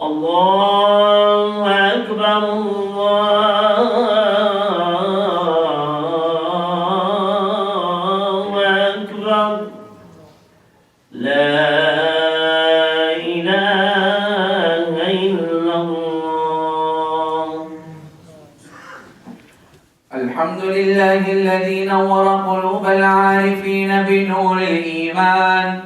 الله أكبر الله أكبر لا إله إلا الله. الحمد لله الذي نور قلوب العارفين بنور الإيمان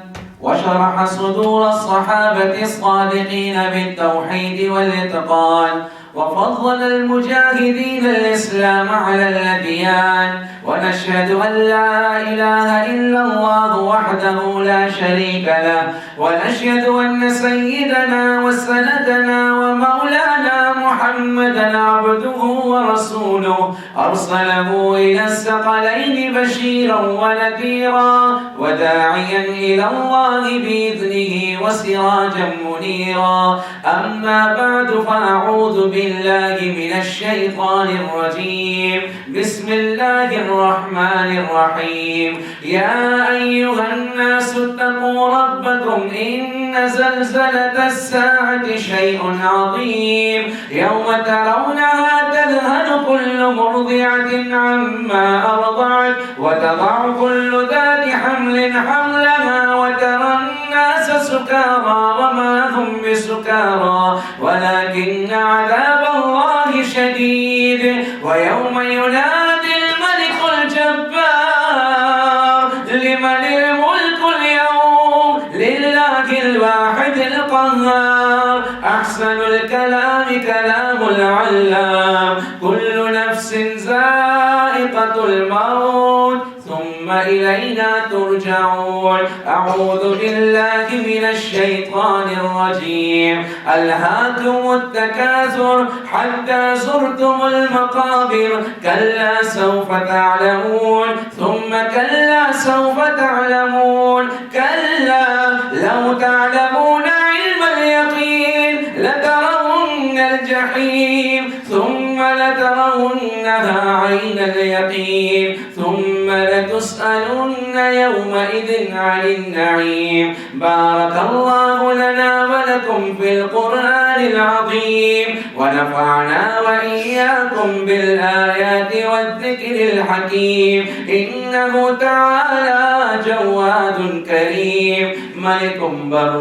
وشرح صدور الصحابة الصادقين بالتوحيد والإتقان وفضل المجاهدين الإسلام على الأديان ونشهد أن لا إله إلا الله وحده لا شريك له ونشهد أن سيدنا وسندنا ومولانا محمدا عبده ورسوله أرسله إلى الثقلين بشيرا ونذيرا وداعيا إلى الله بإذنه وسراجا منيرا. أما بعد فأعوذ بالله من الشيطان الرجيم. بسم الله الرحمن الرحيم. يا أيها الناس اتقوا ربكم إن زلزلة الساعة شيء عظيم يوم ترونها تذهل كل مرضعة عما أرضعت وتضع كل ذات حمل حملها وترى الناس سكارى وما هم بسكارى ولكن عذاب الله شديد. ويوم ينادي الملك الجبار لمن الملك اليوم لله الواحد القهار. أحسن الكلام كلام العلام كل نفس ذائقة الموت ثم إلينا ترجعون. أعوذ بالله من الشيطان الرجيم. ألهاكم التكاثر حتى زرتم المقابر كلا سوف تعلمون ثم كلا سوف تعلمون كلا لو تعلمون علم اليقين لترون الجحيم ثم لترونها عين اليقين ثم لتسألن يومئذ عن النعيم. بارك الله لنا ولكم في القرآن العظيم ونفعنا وإياكم بالآيات والذكر الحكيم. إنه تعالى جواد كريم ملك بر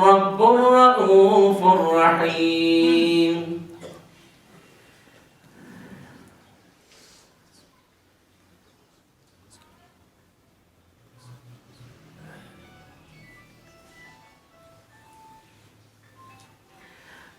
رب رؤوف رحيم.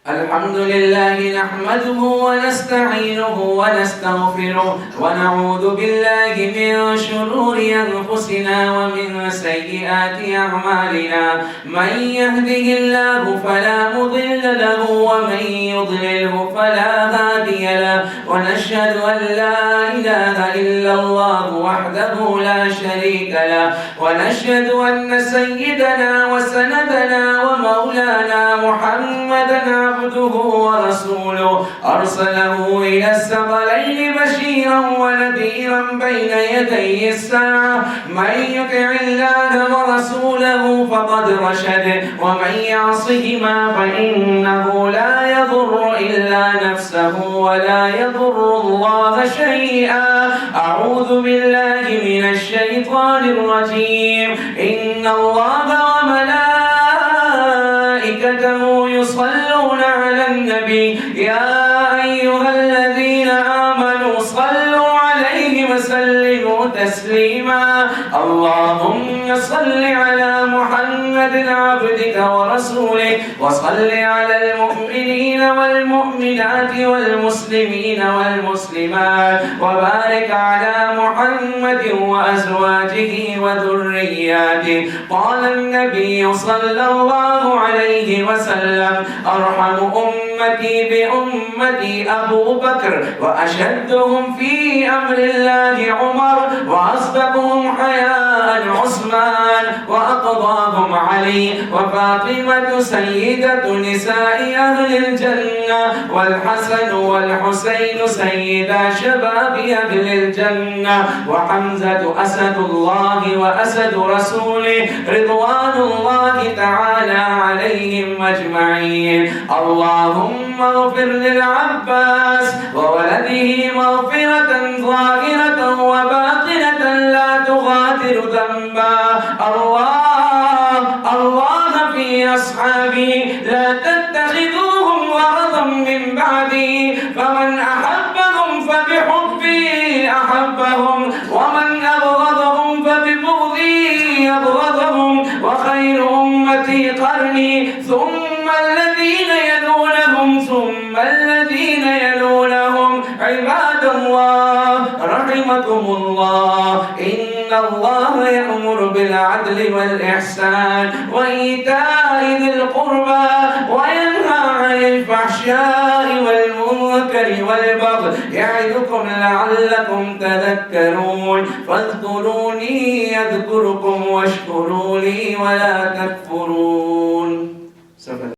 الحمد لله نحمده ونستعينه ونستغفره ونعوذ بالله من شرور أنفسنا ومن سيئات أعمالنا. من يهده الله فلا مضل له ومن يضلله فلا هادي له. ونشهد أن لا إله إلا الله وحده لا شريك له ونشهد أن سيدنا وسندنا ومولانا محمدا عبده ورسوله أرسله إلى الثقلين بشيرا ونذيرا بين يدي الساعة. من يطع الله ورسوله فقد رشد ومن يعصهما فإنه لا يضر إلا نفسه ولا يضر الله شيئا. أعوذ بالله من الشيطان الرجيم. إن الله وملائكته يصلون على النبي يا أيها الذين آمنوا صلوا عليه وسلموا تسليما. اللهم صل على محمد عبدك ورسولك وصل على المؤمنين والمؤمنات والمسلمين والمسلمات وبارك على محمد وأزواجه وذرياته. قال النبي صلى الله عليه وسلم أرحم أمتي بأمتي أبو بكر وأشدهم في أمر الله عمر وأصدقهم حياء عثمان، وأقضاهم علي، وفاطمة سيدة نساء أهل الجنة، والحسن والحسين سيدا شباب أهل الجنة، وحمزة أسد الله وأسد رسوله رضوان الله تعالى عليهم أجمعين. اللهم اغفر للعباس وولده مغفرة ظاهرة وباطنة لا تغادر ذنبا. الله في أصحابي لا تتخذوهم غرضا من بعدي، فمن أحبهم فبحبي أحبهم، ومن أبغضهم فببغضي أبغضهم، وخير أمتي قرني ثم الذين يلونهم ثم الذين يلونهم. عباد الله رحمكم الله، إن الله يأمر بالعدل والإحسان وإيتاء ذي القربى وينهى عن الفحشاء والمنكر والبغي يعظكم لعلكم تذكرون. فاذكروني يذكركم واشكروا لي ولا تكفرون.